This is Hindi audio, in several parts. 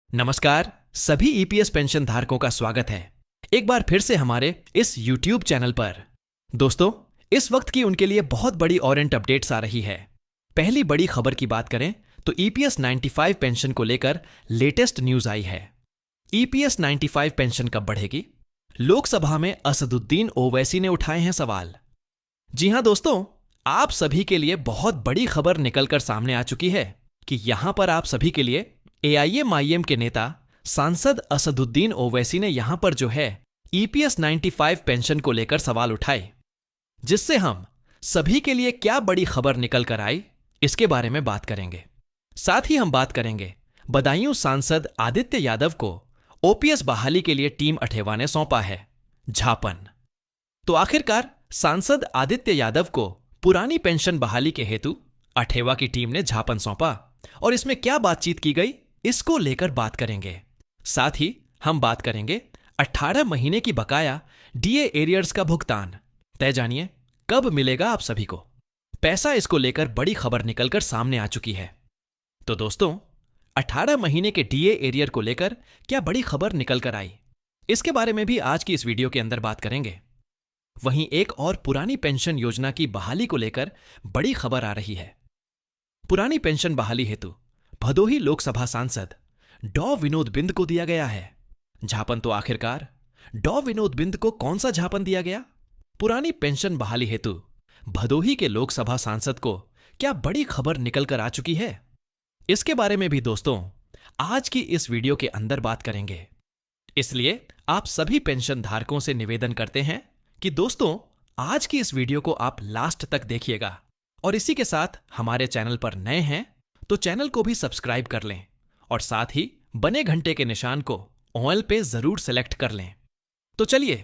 नमस्कार, सभी ईपीएस पेंशन धारकों का स्वागत है एक बार फिर से हमारे इस यूट्यूब चैनल पर। दोस्तों, इस वक्त की उनके लिए बहुत बड़ी ऑरेंट अपडेट्स आ रही है। पहली बड़ी खबर की बात करें तो ईपीएस 95 पेंशन को लेकर लेटेस्ट न्यूज आई है। ईपीएस 95 पेंशन कब बढ़ेगी? लोकसभा में असदुद्दीन ओवैसी ने उठाए हैं सवाल। जी हां दोस्तों, आप सभी के लिए बहुत बड़ी खबर निकलकर सामने आ चुकी है कि यहां पर आप सभी के लिए एआईएमआईएम के नेता सांसद असदुद्दीन ओवैसी ने यहां पर जो है ईपीएस 95 पेंशन को लेकर सवाल उठाए, जिससे हम सभी के लिए क्या बड़ी खबर निकल कर आई इसके बारे में बात करेंगे। साथ ही हम बात करेंगे बदायूं सांसद आदित्य यादव को ओपीएस बहाली के लिए टीम अठेवा ने सौंपा है झापन। तो आखिरकार सांसद आदित्य यादव को पुरानी पेंशन बहाली के हेतु अठेवा की टीम ने झापन सौंपा और इसमें क्या बातचीत की गई इसको लेकर बात करेंगे। साथ ही हम बात करेंगे 18 महीने की बकाया डीए एरियर्स का भुगतान। तय जानिए कब मिलेगा आप सभी को पैसा, इसको लेकर बड़ी खबर निकलकर सामने आ चुकी है। तो दोस्तों, 18 महीने के डीए एरियर को लेकर क्या बड़ी खबर निकल कर आई, इसके बारे में भी आज की इस वीडियो के अंदर बात करेंगे। वहीं एक और पुरानी पेंशन योजना की बहाली को लेकर बड़ी खबर आ रही है। पुरानी पेंशन बहाली हेतु भदोही लोकसभा सांसद डॉ विनोद बिंद को दिया गया है झापन। तो आखिरकार डॉ विनोद बिंद को कौन सा झापन दिया गया? पुरानी पेंशन बहाली हेतु भदोही के लोकसभा सांसद को क्या बड़ी खबर निकलकर आ चुकी है, इसके बारे में भी दोस्तों आज की इस वीडियो के अंदर बात करेंगे। इसलिए आप सभी पेंशन धारकों से निवेदन करते हैं कि दोस्तों आज की इस वीडियो को आप लास्ट तक देखिएगा, और इसी के साथ हमारे चैनल पर नए हैं तो चैनल को भी सब्सक्राइब कर लें और साथ ही बने घंटे के निशान को ऑल पे जरूर सेलेक्ट कर लें। तो चलिए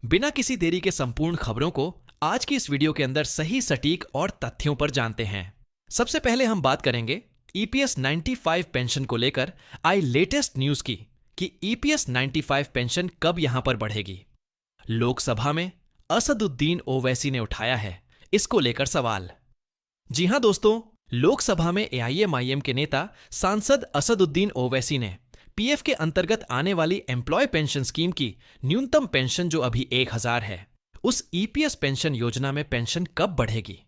बिना किसी देरी के संपूर्ण खबरों को आज की इस वीडियो के अंदर सही, सटीक और तथ्यों पर जानते हैं। सबसे पहले हम बात करेंगे ईपीएस 95 पेंशन को लेकर आई लेटेस्ट न्यूज की कि ईपीएस 95 पेंशन कब यहां पर बढ़ेगी। लोकसभा में असदुद्दीन ओवैसी ने उठाया है इसको लेकर सवाल। जी हां दोस्तों, लोकसभा में एआईएमआईएम के नेता सांसद असदुद्दीन ओवैसी ने पीएफ के अंतर्गत आने वाली एम्प्लॉय पेंशन स्कीम की न्यूनतम पेंशन जो अभी 1000 है, उस ईपीएस पेंशन योजना में पेंशन कब बढ़ेगी,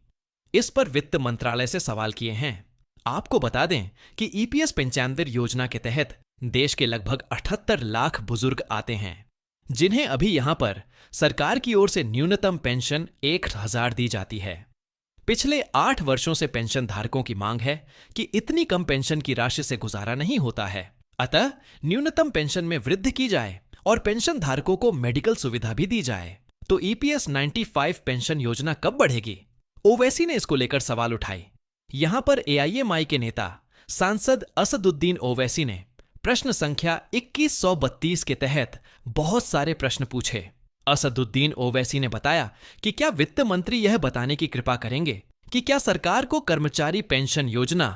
इस पर वित्त मंत्रालय से सवाल किए हैं। आपको बता दें कि ईपीएस पेंशनर योजना के तहत देश के लगभग 78 लाख बुजुर्ग आते हैं, जिन्हें अभी यहां पर सरकार की ओर से न्यूनतम पेंशन 1000 दी जाती है। पिछले 8 वर्षों से पेंशन धारकों की मांग है कि इतनी कम पेंशन की राशि से गुजारा नहीं होता है, अतः न्यूनतम पेंशन में वृद्धि की जाए और पेंशन धारकों को मेडिकल सुविधा भी दी जाए। तो ईपीएस 95 पेंशन योजना कब बढ़ेगी? ओवैसी ने इसको लेकर सवाल उठाए। यहां पर एआईएमआई के नेता सांसद असदुद्दीन ओवैसी ने प्रश्न संख्या 2132 के तहत बहुत सारे प्रश्न पूछे। असदुद्दीन ओवैसी ने बताया कि क्या वित्त मंत्री यह बताने की कृपा करेंगे कि क्या सरकार को कर्मचारी पेंशन योजना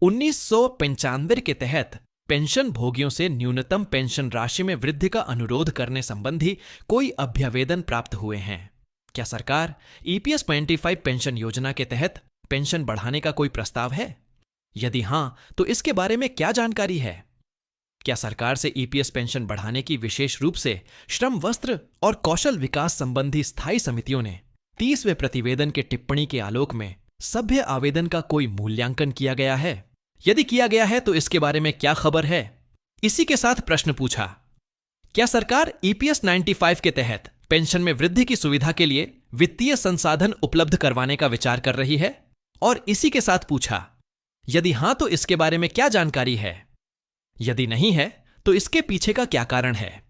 1995 के तहत पेंशन भोगियों से न्यूनतम पेंशन राशि में वृद्धि का अनुरोध करने संबंधी कोई अभ्यावेदन प्राप्त हुए हैं? क्या सरकार ईपीएस 95 पेंशन योजना के तहत पेंशन बढ़ाने का कोई प्रस्ताव है? यदि हां, तो इसके बारे में क्या जानकारी है? क्या सरकार से ईपीएस पेंशन बढ़ाने की विशेष रूप से श्रम, वस्त्र और कौशल विकास संबंधी स्थायी समितियों ने 30वें प्रतिवेदन के टिप्पणी के आलोक में सभ्य आवेदन का कोई मूल्यांकन किया गया है? यदि किया गया है तो इसके बारे में क्या खबर है? इसी के साथ प्रश्न पूछा, क्या सरकार ईपीएस 95 के तहत पेंशन में वृद्धि की सुविधा के लिए वित्तीय संसाधन उपलब्ध करवाने का विचार कर रही है? और इसी के साथ पूछा, यदि हां तो इसके बारे में क्या जानकारी है? यदि नहीं है तो इसके पीछे का क्या कारण है?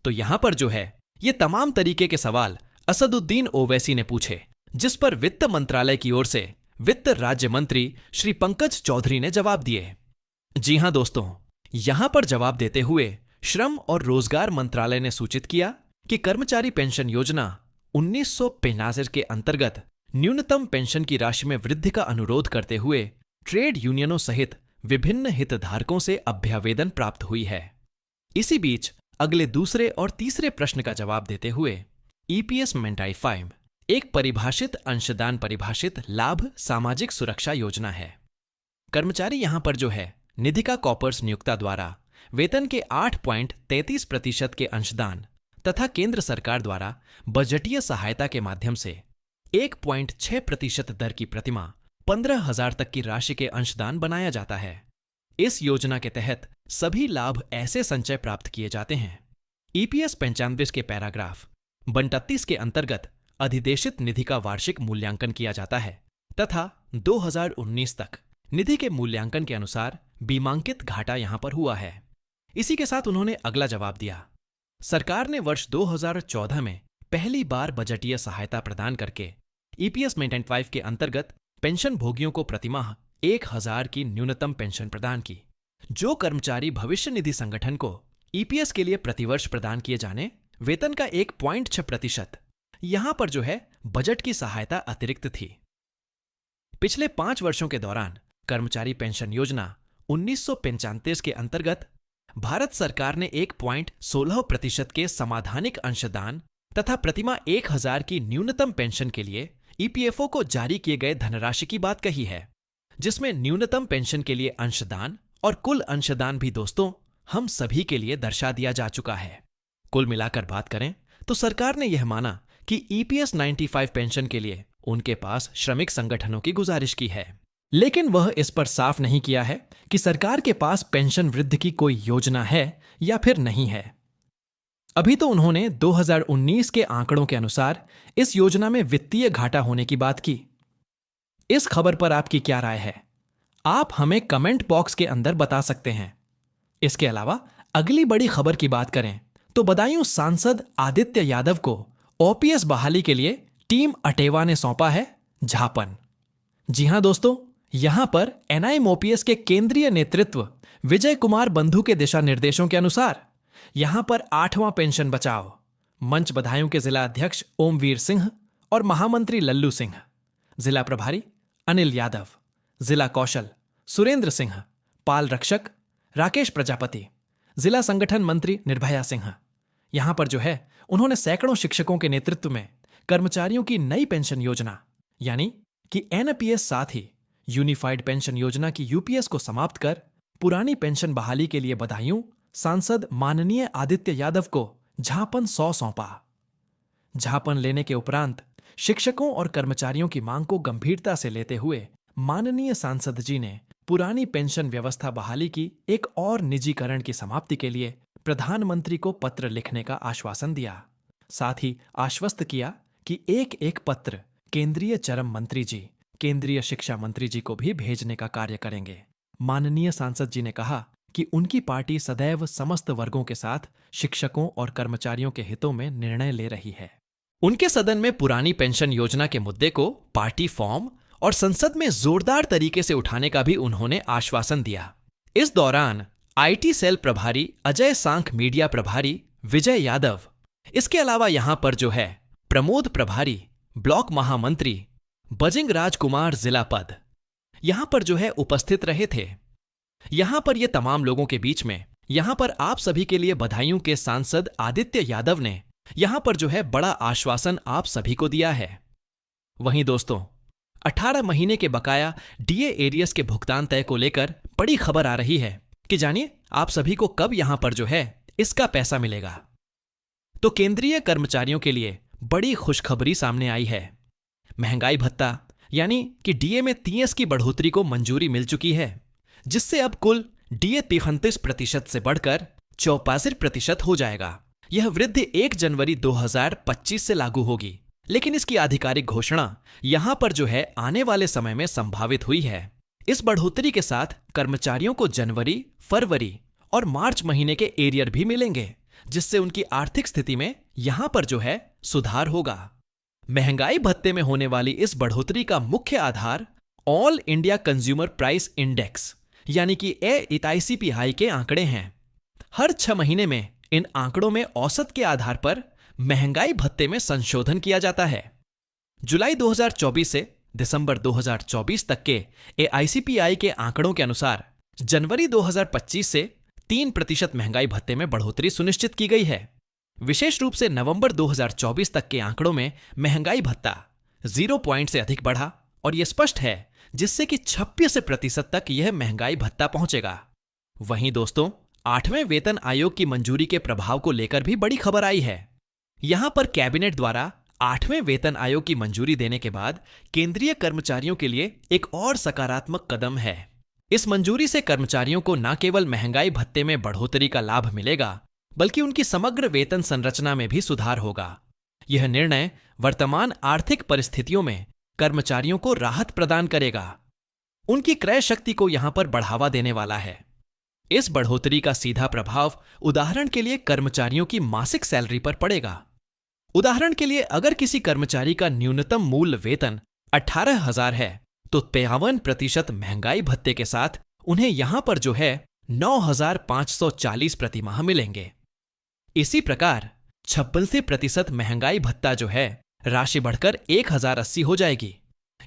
तो यहां पर जो है ये तमाम तरीके के सवाल असदुद्दीन ओवैसी ने पूछे, जिस पर वित्त मंत्रालय की ओर से वित्त राज्य मंत्री श्री पंकज चौधरी ने जवाब दिए। जी हां दोस्तों, यहां पर जवाब देते हुए श्रम और रोजगार मंत्रालय ने सूचित किया कि कर्मचारी पेंशन योजना 1995 के अंतर्गत न्यूनतम पेंशन की राशि में वृद्धि का अनुरोध करते हुए ट्रेड यूनियनों सहित विभिन्न हितधारकों से अभ्यावेदन प्राप्त हुई है। इसी बीच अगले दूसरे और तीसरे प्रश्न का जवाब देते हुए ईपीएस 95 एक परिभाषित अंशदान परिभाषित लाभ सामाजिक सुरक्षा योजना है। कर्मचारी यहां पर जो है निधिका कॉपर्स नियोक्ता द्वारा वेतन के 8.33% के अंशदान तथा केंद्र सरकार द्वारा बजटीय सहायता के माध्यम से 1.6% दर की प्रतिमाह 15,000 तक की राशि के अंशदान बनाया जाता है। इस योजना के तहत सभी लाभ ऐसे संचय प्राप्त किए जाते हैं। ईपीएस 95 के पैराग्राफ 32 के अंतर्गत अधिदेशित निधि का वार्षिक मूल्यांकन किया जाता है तथा 2019 तक निधि के मूल्यांकन के अनुसार बीमांकित घाटा यहां पर हुआ है। इसी के साथ उन्होंने अगला जवाब दिया। सरकार ने वर्ष 2014 में पहली बार बजटीय सहायता प्रदान करके ईपीएस 95 के अंतर्गत पेंशन भोगियों को प्रतिमाह 1,000 की न्यूनतम पेंशन प्रदान की। जो कर्मचारी भविष्य निधि संगठन को ईपीएस के लिए प्रतिवर्ष प्रदान किए जाने वेतन का 1.6% यहां पर जो है बजट की सहायता अतिरिक्त थी। पिछले 5 वर्षों के दौरान कर्मचारी पेंशन योजना 1935 के अंतर्गत भारत सरकार ने 1.16% के समाधानिक अंशदान तथा प्रतिमाह 1,000 की न्यूनतम पेंशन के लिए ईपीएफओ को जारी किए गए धनराशि की बात कही है, जिसमें न्यूनतम पेंशन के लिए अंशदान और कुल अंशदान भी दोस्तों हम सभी के लिए दर्शा दिया जा चुका है। कुल मिलाकर बात करें तो सरकार ने यह माना कि ईपीएस 95 पेंशन के लिए उनके पास श्रमिक संगठनों की गुजारिश की है, लेकिन वह इस पर साफ नहीं किया है कि सरकार के पास पेंशन वृद्धि की कोई योजना है या फिर नहीं है। अभी तो उन्होंने 2019 के आंकड़ों के अनुसार इस योजना में वित्तीय घाटा होने की बात की। इस खबर पर आपकी क्या राय है? आप हमें कमेंट बॉक्स के अंदर बता सकते हैं। इसके अलावा अगली बड़ी खबर की बात करें तो बदायूं सांसद आदित्य यादव को ओपीएस बहाली के लिए टीम अटेवा ने सौंपा है झापन। जी हां दोस्तों, यहां पर एनआईएम ओपीएस के केंद्रीय नेतृत्व विजय कुमार बंधु के दिशा निर्देशों के अनुसार यहां पर 8वां पेंशन बचाओ मंच बदायूं के जिला अध्यक्ष ओमवीर सिंह और महामंत्री लल्लू सिंह, जिला प्रभारी अनिल यादव, जिला कौशल सुरेंद्र सिंह, पाल रक्षक राकेश प्रजापति, जिला संगठन मंत्री निर्भया सिंह। यहां पर जो है उन्होंने सैकड़ों शिक्षकों के नेतृत्व में कर्मचारियों की नई पेंशन योजना यानी कि एनपीएस साथ ही यूनिफाइड पेंशन योजना की यूपीएस को समाप्त कर पुरानी पेंशन बहाली के लिए बदायूं सांसद माननीय आदित्य यादव को झापन 100 सौंपा। झापन लेने के उपरांत शिक्षकों और कर्मचारियों की मांग को गंभीरता से लेते हुए माननीय सांसद जी ने पुरानी पेंशन व्यवस्था बहाली की एक और निजीकरण की समाप्ति के लिए प्रधानमंत्री को पत्र लिखने का आश्वासन दिया। साथ ही आश्वस्त किया कि एक एक पत्र केंद्रीय चरम मंत्री जी, केंद्रीय शिक्षा मंत्री जी को भी भेजने का कार्य करेंगे। माननीय सांसद जी ने कहा कि उनकी पार्टी सदैव समस्त वर्गों के साथ शिक्षकों और कर्मचारियों के हितों में निर्णय ले रही है। उनके सदन में पुरानी पेंशन योजना के मुद्दे को पार्टी फॉर्म और संसद में जोरदार तरीके से उठाने का भी उन्होंने आश्वासन दिया। इस दौरान आईटी सेल प्रभारी अजय सांख, मीडिया प्रभारी विजय यादव, इसके अलावा यहां पर जो है प्रमोद प्रभारी, ब्लॉक महामंत्री बजिंग राजकुमार जिला पद यहां पर जो है उपस्थित रहे थे। यहां पर ये तमाम लोगों के बीच में यहां पर आप सभी के लिए बदायूं के सांसद आदित्य यादव ने यहां पर जो है बड़ा आश्वासन आप सभी को दिया है। वहीं दोस्तों 18 महीने के बकाया डीए एरियस के भुगतान तय को लेकर बड़ी खबर आ रही है कि जानिए आप सभी को कब यहां पर जो है इसका पैसा मिलेगा। तो केंद्रीय कर्मचारियों के लिए बड़ी खुशखबरी सामने आई है। महंगाई भत्ता यानी कि डीए में 30 की बढ़ोतरी को मंजूरी मिल चुकी है, जिससे अब कुल डीए 33% से बढ़कर 84% हो जाएगा। यह वृद्धि 1 जनवरी 2025 से लागू होगी, लेकिन इसकी आधिकारिक घोषणा यहां पर जो है आने वाले समय में संभावित हुई है। इस बढ़ोतरी के साथ कर्मचारियों को जनवरी, फरवरी और मार्च महीने के एरियर भी मिलेंगे, जिससे उनकी आर्थिक स्थिति में यहां पर जो है सुधार होगा। महंगाई भत्ते में होने वाली इस बढ़ोतरी का मुख्य आधार all India consumer price index यानी कि AICPI के आंकड़े हैं। हर 6 महीने में इन आंकड़ों में औसत के आधार पर महंगाई भत्ते में संशोधन किया जाता है। जुलाई 2024 से दिसंबर 2024 तक के AICPI के आंकड़ों के अनुसार जनवरी 2025 से 3% महंगाई भत्ते में बढ़ोतरी सुनिश्चित की गई है। विशेष रूप से नवंबर 2024 तक के आंकड़ों में महंगाई भत्ता 0 पॉइंट से अधिक बढ़ा और यह स्पष्ट है जिससे कि 26% तक यह महंगाई भत्ता पहुंचेगा। वहीं दोस्तों 8वें वेतन आयोग की मंजूरी के प्रभाव को लेकर भी बड़ी खबर आई है। यहां पर कैबिनेट द्वारा 8वें वेतन आयोग की मंजूरी देने के बाद केंद्रीय कर्मचारियों के लिए एक और सकारात्मक कदम है। इस मंजूरी से कर्मचारियों को न केवल महंगाई भत्ते में बढ़ोतरी का लाभ मिलेगा, बल्कि उनकी समग्र वेतन संरचना में भी सुधार होगा। यह निर्णय वर्तमान आर्थिक परिस्थितियों में कर्मचारियों को राहत प्रदान करेगा। उनकी क्रय शक्ति को यहां पर बढ़ावा देने वाला है। इस बढ़ोतरी का सीधा प्रभाव उदाहरण के लिए कर्मचारियों की मासिक सैलरी पर पड़ेगा। उदाहरण के लिए अगर किसी कर्मचारी का न्यूनतम मूल वेतन 18,000 है तो 53% महंगाई भत्ते के साथ उन्हें यहां पर जो है 9,540 प्रति माह मिलेंगे। इसी प्रकार 56% महंगाई भत्ता जो है राशि बढ़कर 1,080 हो जाएगी,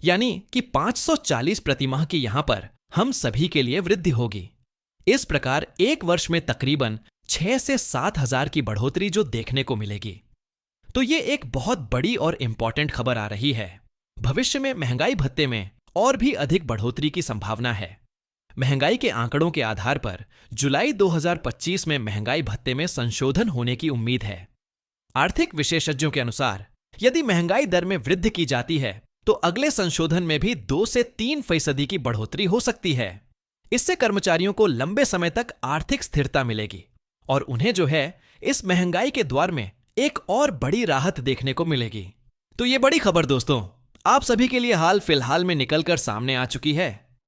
यानी कि 540 प्रति माह की यहां पर हम सभी के लिए वृद्धि होगी। इस प्रकार एक वर्ष में तकरीबन 6 से 7,000 की बढ़ोतरी जो देखने को मिलेगी। तो ये एक बहुत बड़ी और इंपॉर्टेंट खबर आ रही है। भविष्य में महंगाई भत्ते में और भी अधिक बढ़ोतरी की संभावना है। महंगाई के आंकड़ों के आधार पर जुलाई 2025 में महंगाई भत्ते में संशोधन होने की उम्मीद है। आर्थिक विशेषज्ञों के अनुसार यदि महंगाई दर में वृद्धि की जाती है तो अगले संशोधन में भी 2 से 3% की बढ़ोतरी हो सकती है। इससे कर्मचारियों को लंबे समय तक आर्थिक स्थिरता मिलेगी और उन्हें जो है इस महंगाई के द्वार में एक और बड़ी राहत देखने को मिलेगी। तो ये बड़ी खबर दोस्तों आप सभी के लिए हाल फिलहाल में निकलकर सामने आ चुकी है।